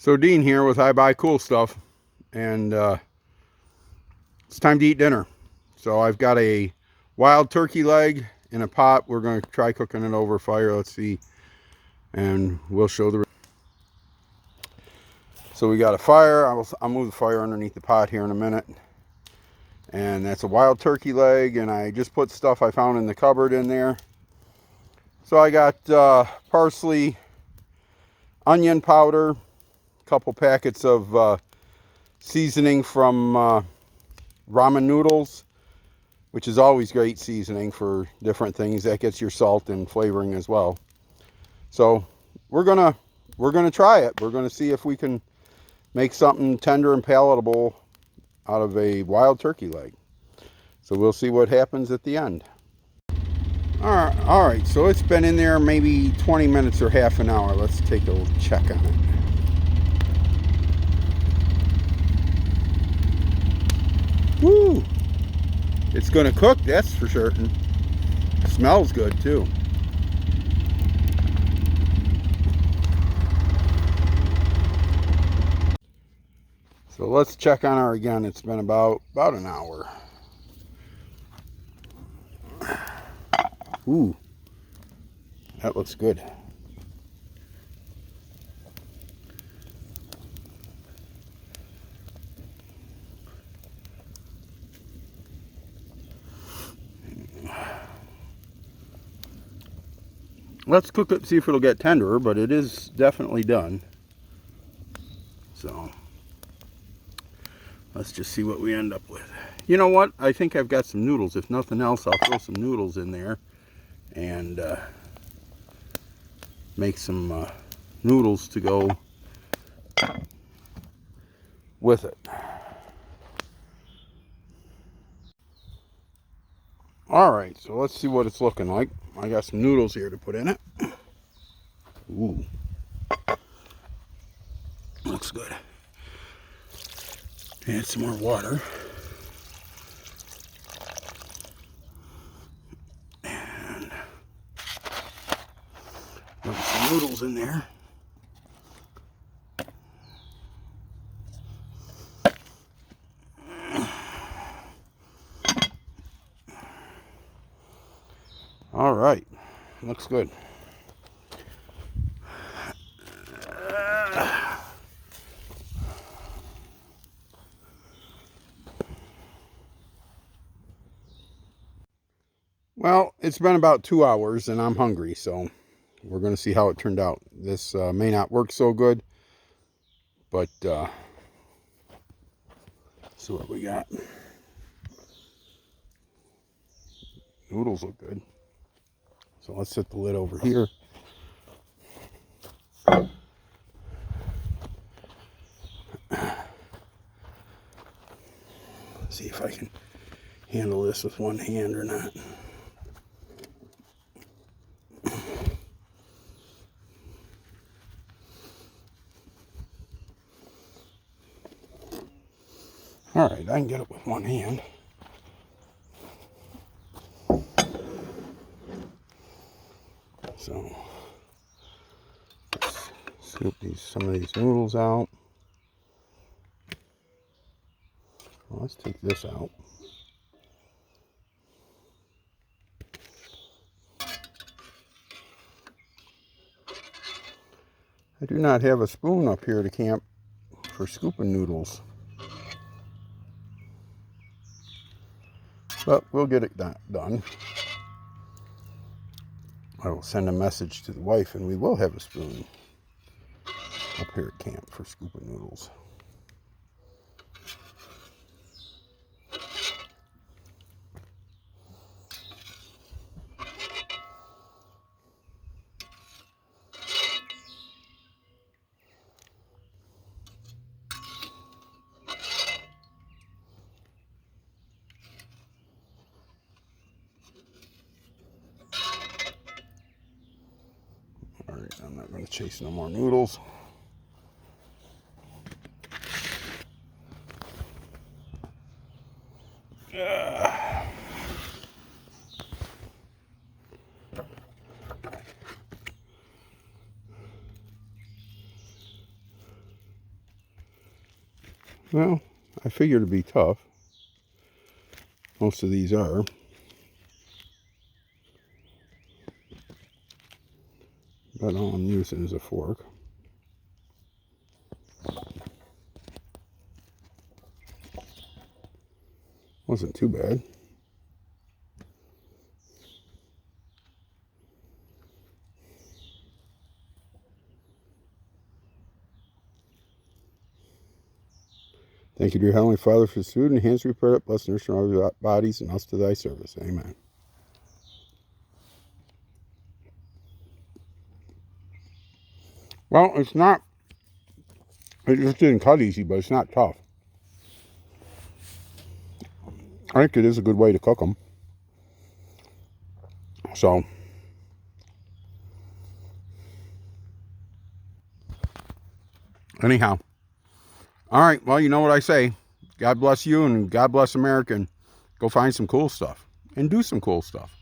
So Dean here with I Buy Cool Stuff, and it's time to eat dinner. So I've got a wild turkey leg in a pot. We're going to try cooking it over fire. Let's see, and we'll show the. So we got a fire. I'll move the fire underneath the pot here in a minute. And that's a wild turkey leg, and I just put stuff I found in the cupboard in there. So I got parsley, onion powder, couple packets of seasoning from ramen noodles, which is always great seasoning for different things. That gets your salt and flavoring as well. So we're gonna try it. We're gonna see if we can make something tender and palatable out of a wild turkey leg. So we'll see what happens at the end. All right, so it's been in there maybe 20 minutes or half an hour. Let's take a little check on it. Woo! It's gonna cook, that's for certain. It smells good too. So let's check on her again. It's been about an hour. Ooh, that looks good. Let's cook it, see if it'll get tenderer, but it is definitely done. So let's just see what we end up with. You know what? I think I've got some noodles. If nothing else, I'll throw some noodles in there and make some noodles to go with it. All right, so let's see what it's looking like. I got some noodles here to put in it. Ooh, looks good. Add some more water. And put some noodles in there. All right, looks good. Well, it's been about 2 hours and I'm hungry, so we're going to see how it turned out. This may not work so good, but see what we got. Noodles look good. So let's set the lid over here. See if I can handle this with one hand or not. All right, I can get it with one hand. So let's scoop some of these noodles out. Well, let's take this out. I do not have a spoon up here to camp for scooping noodles, but we'll get it done. I will send a message to the wife and we will have a spoon up here at camp for scooping noodles. All right, I'm not going to chase no more noodles. Well, I figured it'd be tough. Most of these are. But all I'm using is a fork. Wasn't too bad. Thank you, dear Heavenly Father, for the food and hands we prepared up, bless nourish our bodies and us to thy service. Amen. Well, it's not, it just didn't cut easy, but it's not tough. I think it is a good way to cook them. So, anyhow. All right, well, you know what I say. God bless you and God bless America. And go find some cool stuff and do some cool stuff.